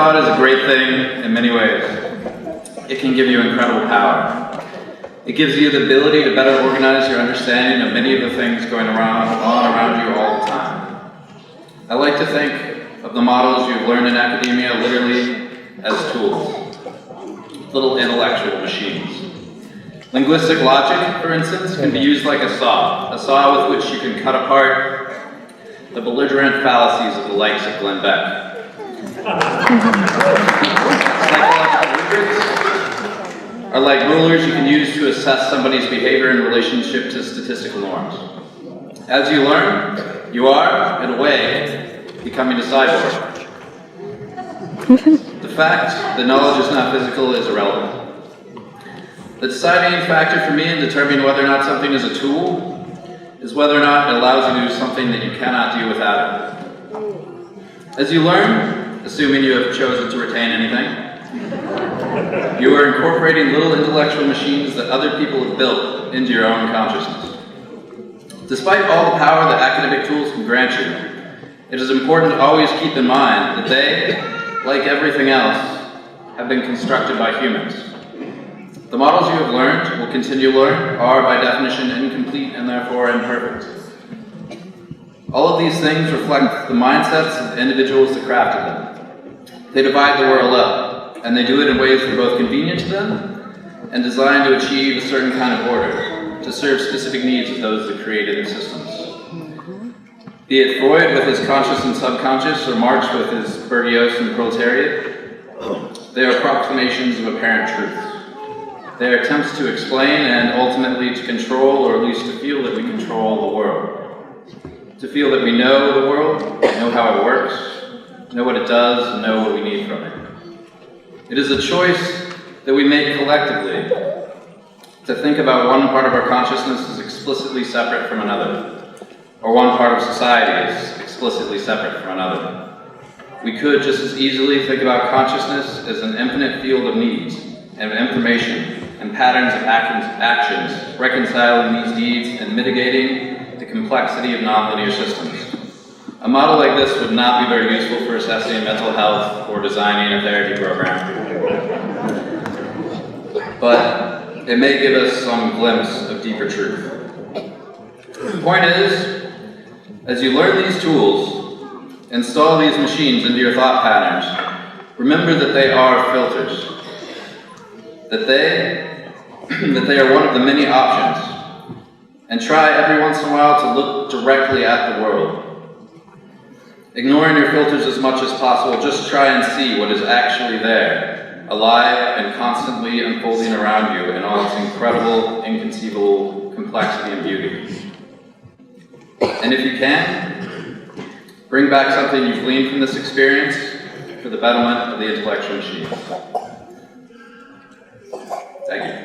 thought is a great thing in many ways. It can give you incredible power. It gives you the ability to better organize your understanding of many of the things going on around you all the time. I like to think of the models you've learned in academia literally as tools, little intellectual machines. Linguistic logic, for instance, can be used like a saw with which you can cut apart the belligerent fallacies of the likes of Glenn Beck. Psychological rubrics are like rulers you can use to assess somebody's behavior in relationship to statistical norms. As you learn, you are, in a way, becoming a cyborg. The fact that knowledge is not physical is irrelevant. The deciding factor for me in determining whether or not something is a tool is whether or not it allows you to do something that you cannot do without it. As you learn, assuming you have chosen to retain anything, you are incorporating little intellectual machines that other people have built into your own consciousness. Despite all the power that academic tools can grant you, it is important to always keep in mind that they, like everything else, have been constructed by humans. The models you have learned, will continue to learn, are by definition incomplete and therefore imperfect. All of these things reflect the mindsets of the individuals that crafted them. They divide the world up, and they do it in ways that are both convenient to them and designed to achieve a certain kind of order, to serve specific needs of those that created the systems. Be it Freud with his conscious and subconscious, or Marx with his Bourgeois and proletariat, they are proclamations of apparent truth. They are attempts to explain and ultimately to control, or at least to feel that we control the world. To feel that we know the world, know how it works, know what it does, and know what we need from it. It is a choice that we make collectively to think about one part of our consciousness as explicitly separate from another, or one part of society as explicitly separate from another. We could just as easily think about consciousness as an infinite field of needs and of information and patterns of actions, reconciling these needs and mitigating the complexity of nonlinear systems. A model like this would not be very useful for assessing mental health or designing a therapy program. But it may give us some glimpse of deeper truth. The point is, as you learn these tools, install these machines into your thought patterns, remember that they are filters. That they are one of the many options, and try every once in a while to look directly at the world. Ignoring your filters as much as possible, just try and see what is actually there, alive and constantly unfolding around you in all its incredible, inconceivable complexity and beauty. And if you can, bring back something you've gleaned from this experience for the betterment of the intellectual machine. Thank you.